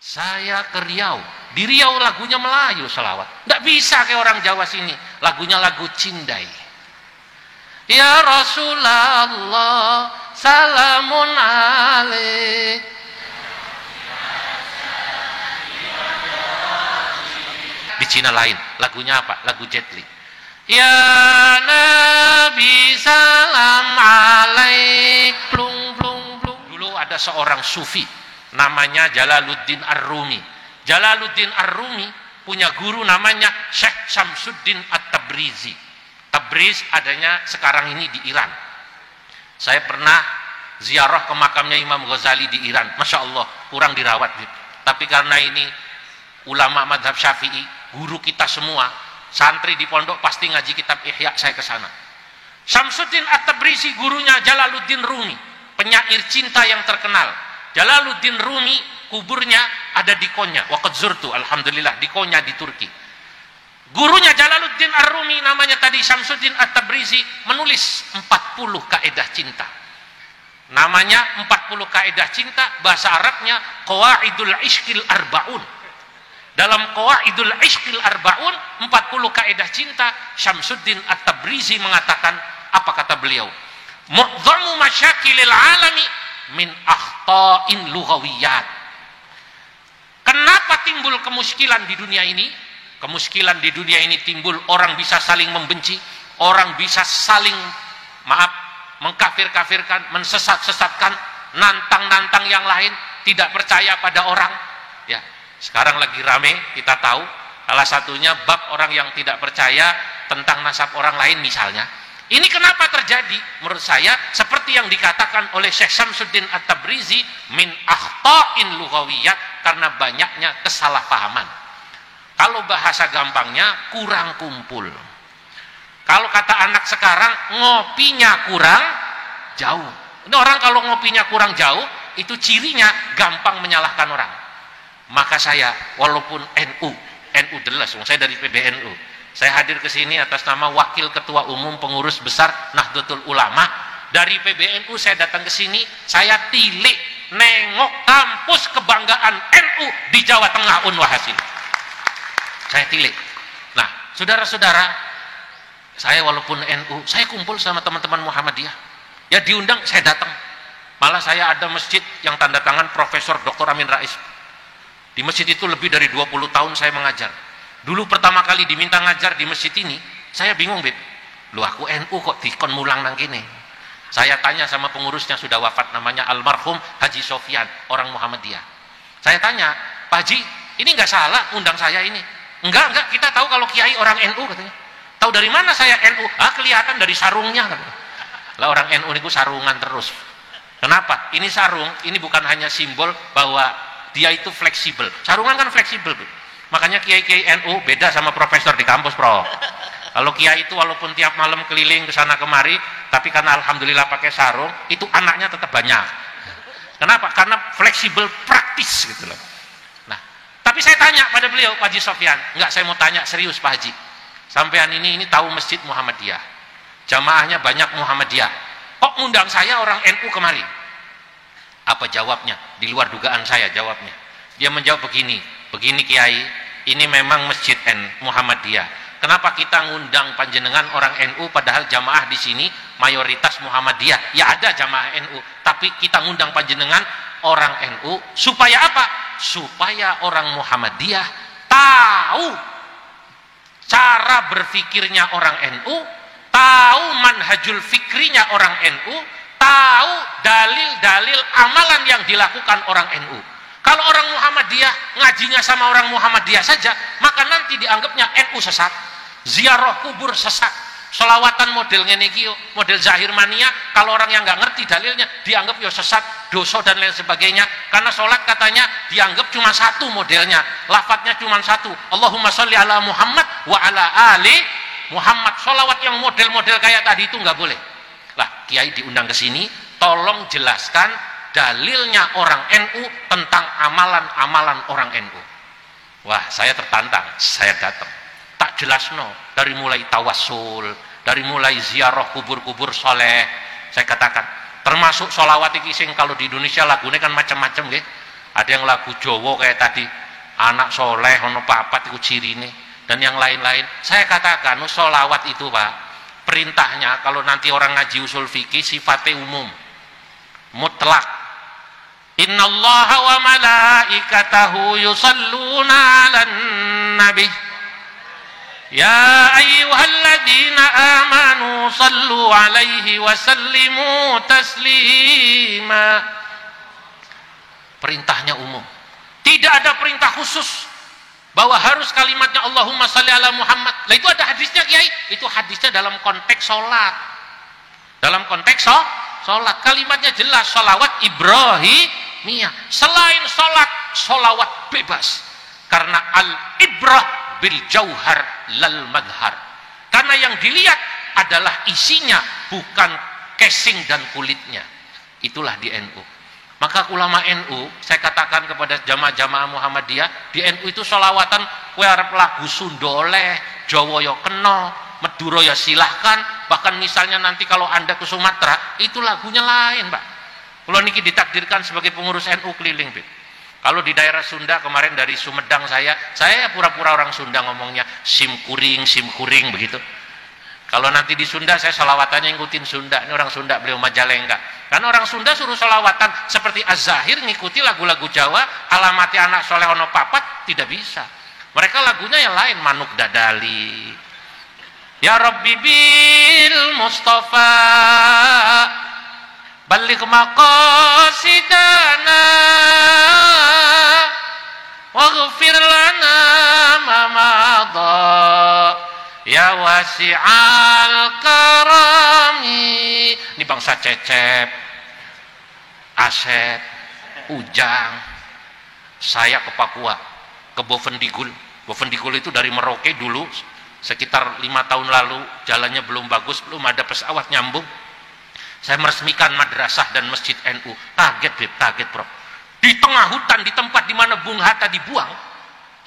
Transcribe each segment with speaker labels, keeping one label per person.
Speaker 1: Saya ke Riau. Di Riau lagunya Melayu selawat. Nggak bisa kayak orang Jawa sini. Lagunya lagu Cindai. Ya Rasulullah, salamun alaik. Di Cina lain. Lagunya apa? Lagu Jet Li. Ya Nabi salam alaik. Plung plung plung. Dulu ada seorang sufi namanya Jalaluddin Ar-Rumi. Jalaluddin Ar-Rumi punya guru namanya Syekh Syamsuddin At-Tabrizi. Tabriz adanya sekarang ini di Iran. Saya pernah ziarah ke makamnya Imam Ghazali di Iran. Masya Allah, kurang dirawat. Tapi karena ini ulama madhab Syafi'i, guru kita semua, santri di pondok pasti ngaji kitab Ihya, saya ke sana. Syamsuddin At-Tabrizi gurunya Jalaluddin Rumi, penyair cinta yang terkenal. Jalaluddin Rumi kuburnya ada di Konya. Waqad zurtu, alhamdulillah, di Konya di Turki. Gurunya Jalaluddin Ar-Rumi namanya tadi Syamsuddin At-Tabrizi menulis 40 kaedah cinta. Namanya 40 kaedah cinta, bahasa Arabnya Qawaidul Ishqil Arbaun. Dalam Qawaidul Ishqil Arbaun 40 kaedah cinta, Syamsuddin At-Tabrizi mengatakan, apa kata beliau? Mu'dhamu masyakilil alami min akhta'in lughawiyat. Kenapa timbul kemuskilan di dunia ini? Kemuskilan di dunia ini timbul, orang bisa saling membenci, orang bisa saling mengkafir-kafirkan, mensesat-sesatkan, nantang-nantang yang lain, tidak percaya pada orang. Ya, sekarang lagi rame, kita tahu, salah satunya bab orang yang tidak percaya tentang nasab orang lain misalnya. Ini kenapa terjadi? Menurut saya seperti yang dikatakan oleh Syekh Syamsuddin At-Tabrizi, min akhta'in lughawiyat, karena banyaknya kesalahpahaman. Kalau bahasa gampangnya, kurang kumpul. Kalau kata anak sekarang, ngopinya kurang jauh. Ini orang kalau ngopinya kurang jauh, itu cirinya gampang menyalahkan orang. Maka saya, walaupun NU jelas, saya dari PBNU, saya hadir ke sini atas nama Wakil Ketua Umum Pengurus Besar Nahdlatul Ulama. Dari PBNU saya datang ke sini, saya tilik nengok kampus kebanggaan NU di Jawa Tengah, Unwah Hasil. Saya tilik. Nah, saudara-saudara, saya walaupun NU, saya kumpul sama teman-teman Muhammadiyah. Ya diundang, saya datang. Malah saya ada masjid yang tanda tangan Profesor Dr. Amin Rais. Di masjid itu lebih dari 20 tahun saya mengajar. Dulu pertama kali diminta ngajar di masjid ini, saya bingung, Beb. Lu aku NU kok dikon mulang nang kene. Saya tanya sama pengurusnya, sudah wafat, namanya almarhum Haji Sofyan, orang Muhammadiyah. Saya tanya, Pak Haji, ini nggak salah undang saya ini? Enggak, kita tahu kalau kiai orang NU katanya. Tahu dari mana saya NU? Ah, kelihatan dari sarungnya katanya. Lah orang NU niku sarungan terus. Kenapa? Ini sarung, ini bukan hanya simbol bahwa dia itu fleksibel. Sarungan kan fleksibel, Beb. Makanya kiai-kiai NU beda sama profesor di kampus, Bro. Kalau kiai itu walaupun tiap malam keliling ke sana kemari, tapi karena alhamdulillah pakai sarung, itu anaknya tetap banyak. Kenapa? Karena fleksibel, praktis gitu loh. Nah, tapi saya tanya pada beliau, Pak Haji Sofyan, enggak, saya mau tanya serius Pak Haji. Sampean ini tahu Masjid Muhammadiyah. Jamaahnya banyak Muhammadiyah. Kok ngundang saya orang NU kemari? Apa jawabnya? Di luar dugaan saya jawabnya. Dia menjawab begini Kiai, ini memang Masjid Muhammadiyah. Kenapa kita ngundang panjenengan orang NU padahal jamaah di sini mayoritas Muhammadiyah? Ya ada jamaah NU, tapi kita ngundang panjenengan orang NU supaya apa? Supaya orang Muhammadiyah tahu cara berfikirnya orang NU, tahu manhajul fikrinya orang NU, tahu dalil-dalil amalan yang dilakukan orang NU. Kalau orang Muhammadiyah ngajinya sama orang Muhammadiyah saja, maka nanti dianggapnya NU sesat, ziarah kubur sesat, selawatan modelnya niki, model zahir mania, kalau orang yang nggak ngerti dalilnya dianggap ya sesat, dosa dan lain sebagainya. Karena sholat katanya dianggap cuma satu modelnya, lafadznya cuma satu, Allahumma sholli ala Muhammad wa ala ali Muhammad. Sholawat yang model-model kayak tadi itu nggak boleh. Lah, kiai diundang ke sini, tolong jelaskan dalilnya orang NU tentang amalan-amalan orang NU. Wah, saya tertantang, saya datang. Tak jelas no, dari mulai tawassul, dari mulai ziarah kubur-kubur soleh. Saya katakan, termasuk sholawat iki sing kalau di Indonesia lagunya kan macam-macam nggih. Ada yang lagu Jawa kayak tadi, anak soleh ono papat iku cirine, dan yang lain-lain. Saya katakan sholawat itu Pak, perintahnya kalau nanti orang ngaji usul fikih sifatnya umum, mutlak. Innallaha wa malaikatahu yusalluna 'alan nabi ya ayyuhalladzina amanu sallu 'alaihi wa sallimu taslima. Perintahnya umum, tidak ada perintah khusus bahwa harus kalimatnya Allahumma shalli ala Muhammad. Lah itu ada hadisnya Kiai, itu hadisnya dalam konteks sholat, dalam konteks sholat kalimatnya jelas, sholawat Ibrahimiyah. Selain sholat, sholawat bebas, karena al-ibrah bil jauhar lal madhar, karena yang dilihat adalah isinya, bukan casing dan kulitnya. Itulah di NU. Maka ulama NU, saya katakan kepada jamaah-jamaah Muhammadiyah, di NU itu sholawatan kowe arep lagu Sunda oleh, Jawa ya kena, Madura ya silahkan. Bahkan misalnya nanti kalau Anda ke Sumatera, itu lagunya lain Pak. Kalau niki ditakdirkan sebagai pengurus NU keliling Pak. Kalau di daerah Sunda kemarin dari Sumedang saya pura-pura orang Sunda ngomongnya simkuring begitu. Kalau nanti di Sunda saya selawatannya ngikutin Sunda. Ini orang Sunda, beliau Majalengka. Karena orang Sunda suruh selawatan seperti Az-Zahir ngikuti lagu-lagu Jawa, alamati anak soleh ono papat, tidak bisa. Mereka lagunya yang lain, Manuk Dadali. Ya Rabbi bil Mustafa balik maqasidana waghfir lana ma madha ya wasi'al karami. Ini bangsa Cecep, Asep, Ujang. Saya ke Papua, ke Bovendigul. Bovendigul itu dari Merauke dulu, sekitar 5 tahun lalu, jalannya belum bagus, belum ada pesawat nyambung. Saya meresmikan madrasah dan masjid NU. Kaget Beb, kaget Prof. Di tengah hutan, di tempat di mana Bung Hatta dibuang,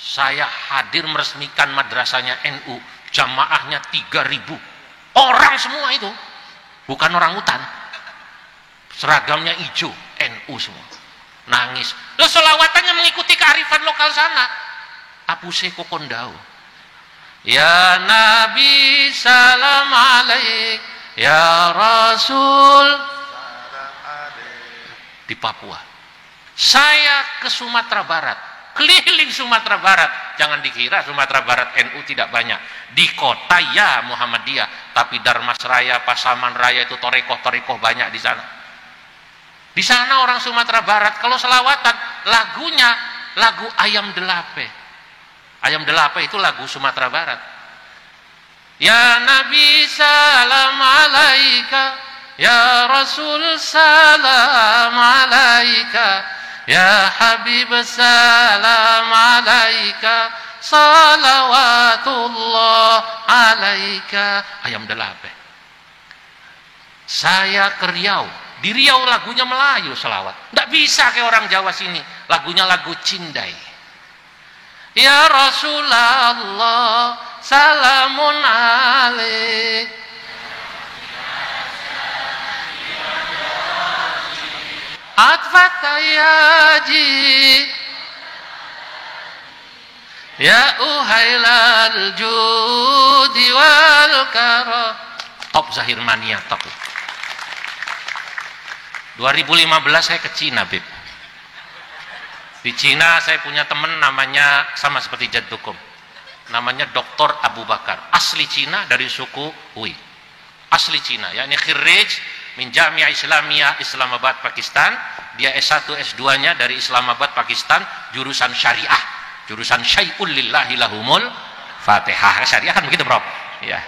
Speaker 1: saya hadir meresmikan madrasahnya NU. Jamaahnya 3.000 orang semua itu, bukan orang hutan. Seragamnya hijau, NU semua. Nangis. Lo selawatannya mengikuti kearifan lokal sana. Apuse kokondau. Ya Nabi salam alaik, ya Rasul. Di Papua. Saya ke Sumatera Barat, keliling Sumatera Barat. Jangan dikira Sumatera Barat NU tidak banyak. Di kota ya Muhammadiyah, tapi Darmasraya, Pasaman Raya itu torekoh-torekoh banyak di sana. Di sana orang Sumatera Barat kalau selawatan lagunya lagu Ayam Delape. Ayam Delape itu lagu Sumatera Barat. Ya Nabi salam alaika, ya Rasul salam alaika, ya Habib salam alaika, salawatullah alaika. Ayam Delape. Saya ke Riau, di Riau lagunya Melayu selawat. Tidak bisa kayak orang Jawa sini, lagunya lagu Cindai. Ya Rasulullah salamun alaik, atfatayaji ya uhailal judi wal karam. Top Zahir Mania, top. 2015 saya ke Cina Beb. Di Cina saya punya teman namanya sama seperti Jaddukum, namanya Dr. Abu Bakar, asli Cina dari suku Hui, asli Cina, yakni khirij min Jami'ah Islamiyah Islamabad Pakistan. Dia S1 S2 nya dari Islamabad Pakistan, jurusan syariah, jurusan syai'ul lillahi lahumul fatihah. Syariah kan begitu Bro ya.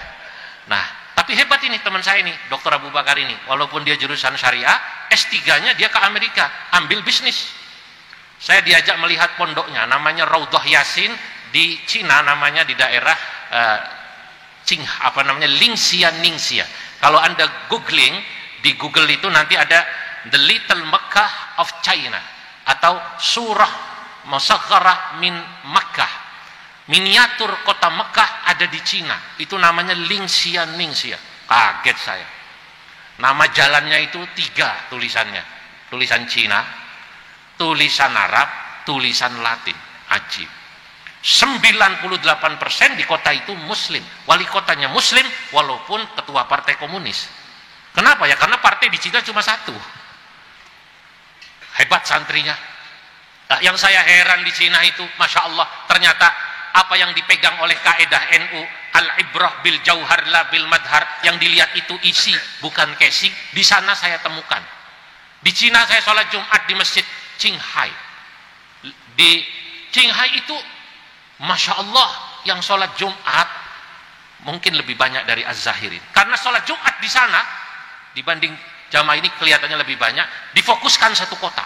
Speaker 1: Nah tapi hebat ini teman saya ini, Dr. Abu Bakar ini, walaupun dia jurusan syariah, S3 nya dia ke Amerika ambil bisnis. Saya diajak melihat pondoknya, namanya Raudhah Yasin di Cina, namanya di daerah Ningxia. Kalau Anda googling di Google itu nanti ada The Little Mecca of China atau Surah Musagharah min Makkah. Miniatur kota Mekah ada di Cina. Itu namanya Ningxia. Kaget saya. Nama jalannya itu 3 tulisannya. Tulisan Cina, tulisan Arab, tulisan Latin. Ajib. 98% di kota itu muslim, wali kotanya muslim walaupun ketua partai komunis. Kenapa ya? Karena partai di Cina cuma satu. Hebat santrinya. Nah, yang saya heran di Cina itu, Masya Allah, ternyata apa yang dipegang oleh kaidah NU, al-ibrah bil jauhar la bil madhar, yang dilihat itu isi bukan casing, di sana saya temukan. Di Cina saya sholat Jumat di masjid Qinghai. Di Qinghai itu Masya Allah, yang sholat Jumat mungkin lebih banyak dari Az-Zahirin. Karena sholat Jumat di sana dibanding jamaah ini kelihatannya lebih banyak, difokuskan satu kota.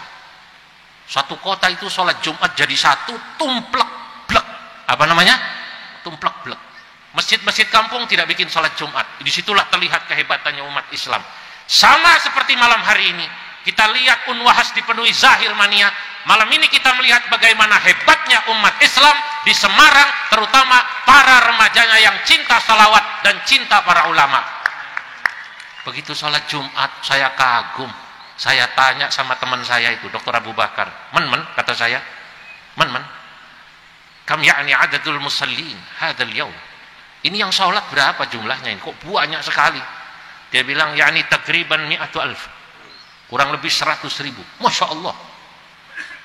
Speaker 1: Satu kota itu sholat Jumat jadi satu, tumplek blek. Apa namanya? Tumplek blek. Masjid-masjid kampung tidak bikin sholat Jumat. Disitulah terlihat kehebatannya umat Islam. Sama seperti malam hari ini, kita lihat Unwahas dipenuhi zahir mania. Malam ini kita melihat bagaimana hebatnya umat Islam di Semarang, terutama para remajanya yang cinta salawat dan cinta para ulama. Begitu sholat Jumat, saya kagum. Saya tanya sama teman saya itu, Dr. Abu Bakar. Men, kata saya. Men. Kam ya'ni adadul musallin hadal yaum. Ini yang sholat berapa jumlahnya ini? Kok banyak sekali? Dia bilang, ya'ni takriban mi'atu alf. Kurang lebih 100.000. Masya Allah.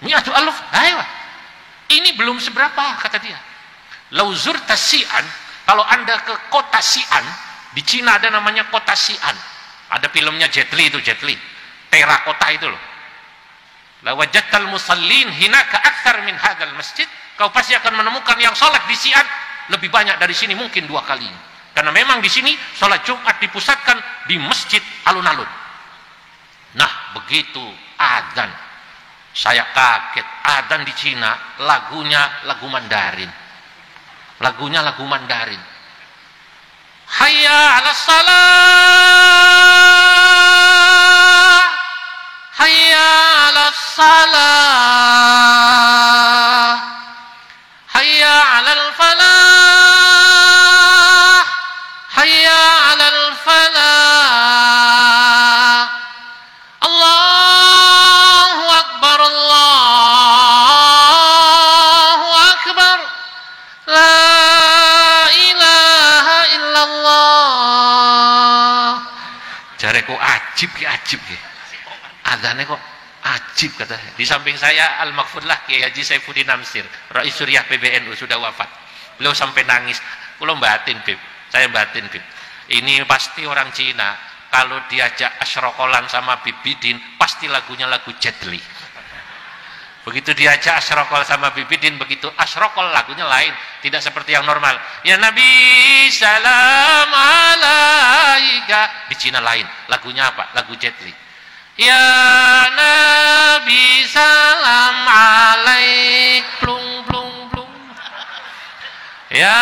Speaker 1: Mi'atu alf, ayo. Ini belum seberapa, kata dia. Lauzur Tasian, kalau anda ke kota Xi'an, di Cina ada namanya kota Xi'an. Ada filmnya Jet Li itu, Jet Li. Terakota itu loh. La wajadtal musallin hinaka akthar min hadzal masjid. Kau pasti akan menemukan yang sholat di Xi'an lebih banyak dari sini, mungkin 2 kali. Karena memang di sini sholat Jumat dipusatkan di masjid alun-alun. Nah, begitu adzan, saya kaget. Adzan di Cina lagunya lagu Mandarin. Lagunya lagu Mandarin. Hayya 'alas salah, hayya 'alas salah, hayya 'alal falah, hayya 'alal falah. Allahu akbar, Allahu akbar, la ilaha illallah. Jareku ajib ki, adzane kok ajib, kata saya. Di samping saya Al-Maghfurlah Kiai Haji Saifuddin Amsir, Rais Suriah PBNU, sudah wafat. Beliau sampai nangis. Kulo batin, Bib. Saya batin, Bib. Ini pasti orang Cina kalau diajak asyrokolan sama Bibidin pasti lagunya lagu Jet Li. Begitu diajak asyrokol sama Bibidin, begitu asyrokol lagunya lain, tidak seperti yang normal. Ya Nabi salam alaika. Di Cina lain, lagunya apa? Lagu Jet Li. Ya Nabi salam alaik, plung plung plung. Ya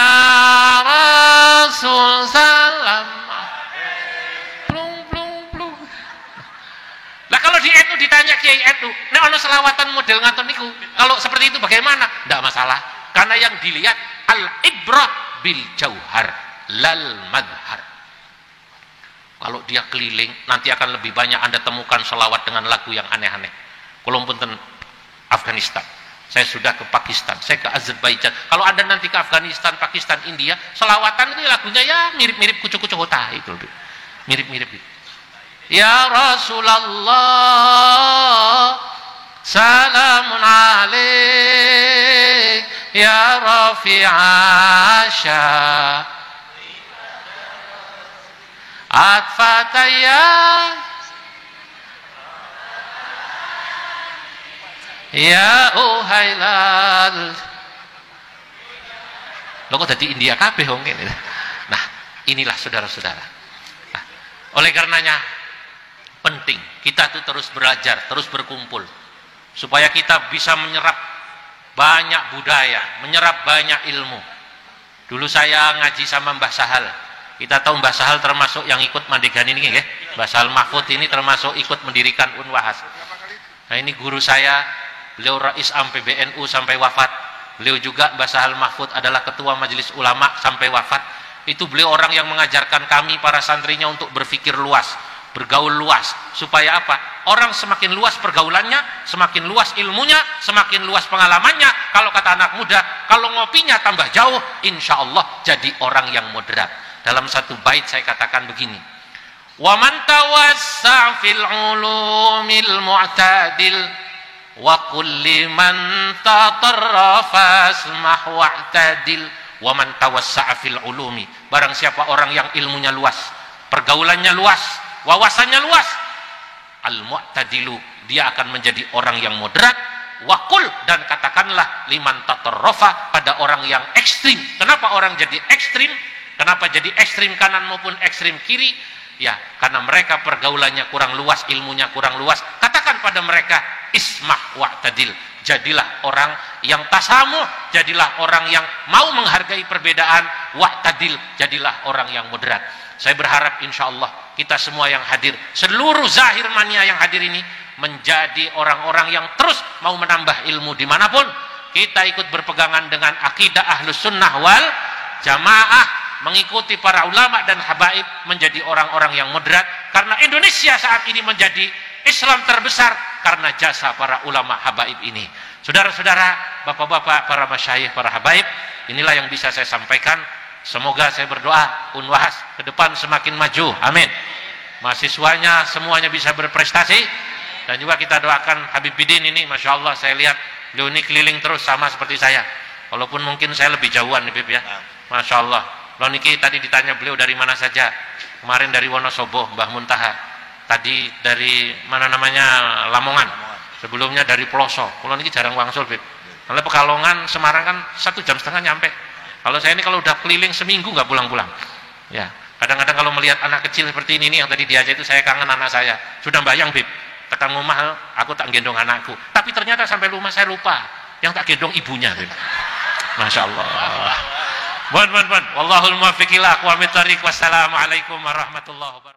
Speaker 1: Rasul salam, plung plung plung. Lah kalau di NU ditanya Kiai NU, nek ana selawatan model ngaten niku, kalau seperti itu bagaimana? Tidak masalah, karena yang dilihat al-ibrah bil jauhar lal madhar. Kalau dia keliling, nanti akan lebih banyak anda temukan selawat dengan lagu yang aneh-aneh. Kalau punten Afghanistan, saya sudah ke Pakistan, saya ke Azerbaijan. Kalau anda nanti ke Afghanistan, Pakistan, India, selawatan ini lagunya ya mirip-mirip kucu-kucu kota itu, mirip-mirip itu. Ya Rasulullah, salamun alaik, ya Rafi'asha, atfataya, ya uhailal. Lo kok dari India kabeh wong ngene. Nah, inilah saudara-saudara. Nah, oleh karenanya penting kita tuh terus belajar, terus berkumpul supaya kita bisa menyerap banyak budaya, menyerap banyak ilmu. Dulu saya ngaji sama Mbah Sahal. Kita tahu Mbah Sahal termasuk yang ikut Mandegani ini, ya. Mbah Sahal Mahfud ini termasuk ikut mendirikan Unwahas. Nah, ini guru saya, beliau Rais Am PBNU sampai wafat. Beliau juga Mbah Sahal Mahfud adalah ketua Majelis Ulama sampai wafat. Itu beliau orang yang mengajarkan kami para santrinya untuk berpikir luas. bergaul luas. Supaya apa? Orang semakin luas pergaulannya, semakin luas ilmunya, semakin luas pengalamannya. Kalau kata anak muda, kalau ngopinya tambah jauh, insya Allah jadi orang yang moderat. Dalam satu bait saya katakan begini, wa man tawassa fil ulumil mu'tadil wa kulli man tatarrafa asmah wa'tadil. Wa man tawassa'a fil ulumi, barang siapa orang yang ilmunya luas, pergaulannya luas, wawasannya luas, al mu'tadilu, dia akan menjadi orang yang moderat. Wakul, dan katakanlah liman tatarrafa, pada orang yang ekstrim. Kenapa orang jadi ekstrim? Kenapa jadi ekstrim kanan maupun ekstrim kiri? Ya, karena mereka pergaulannya kurang luas, ilmunya kurang luas. Katakan pada mereka, ismah wa'tadil, jadilah orang yang tasamuh, jadilah orang yang mau menghargai perbedaan, wa'tadil, jadilah orang yang moderat. Saya berharap insya Allah kita semua yang hadir, seluruh Zahir Mania yang hadir ini, menjadi orang-orang yang terus mau menambah ilmu dimanapun. Kita ikut berpegangan dengan akidah Ahlus Sunnah wal Jamaah, mengikuti para ulama dan habaib, menjadi orang-orang yang moderat. Karena Indonesia saat ini menjadi Islam terbesar karena jasa para ulama habaib ini. Saudara-saudara, bapak-bapak, para masyayikh, para habaib, inilah yang bisa saya sampaikan. Semoga saya berdoa Unwahas ke depan semakin maju, amin. Mahasiswanya semuanya bisa berprestasi, dan juga kita doakan Habib Bidin ini, masya Allah, saya lihat beliau ini keliling terus sama seperti saya, walaupun mungkin saya lebih jauhan nih Bib ya, masya Allah. Loh niki tadi ditanya beliau dari mana saja, kemarin dari Wonosobo Mbah Muntaha, tadi dari mana namanya Lamongan, sebelumnya dari Ploso. Kalau niki jarang wangsul Bib, kalau Pekalongan Semarang kan 1,5 jam nyampe. Kalau saya ini kalau udah keliling seminggu nggak pulang-pulang. Ya, kadang-kadang kalau melihat anak kecil seperti ini nih, yang tadi diajak itu, saya kangen anak saya. Sudah bayang Bib, tekan rumah aku tak gendong anakku, tapi ternyata sampai rumah saya lupa yang tak gendong ibunya Bib. Masya Allah. Wallahul muwaffiq ila aqwamit thariq. Wassalamualaikum warahmatullahi wabarakatuh.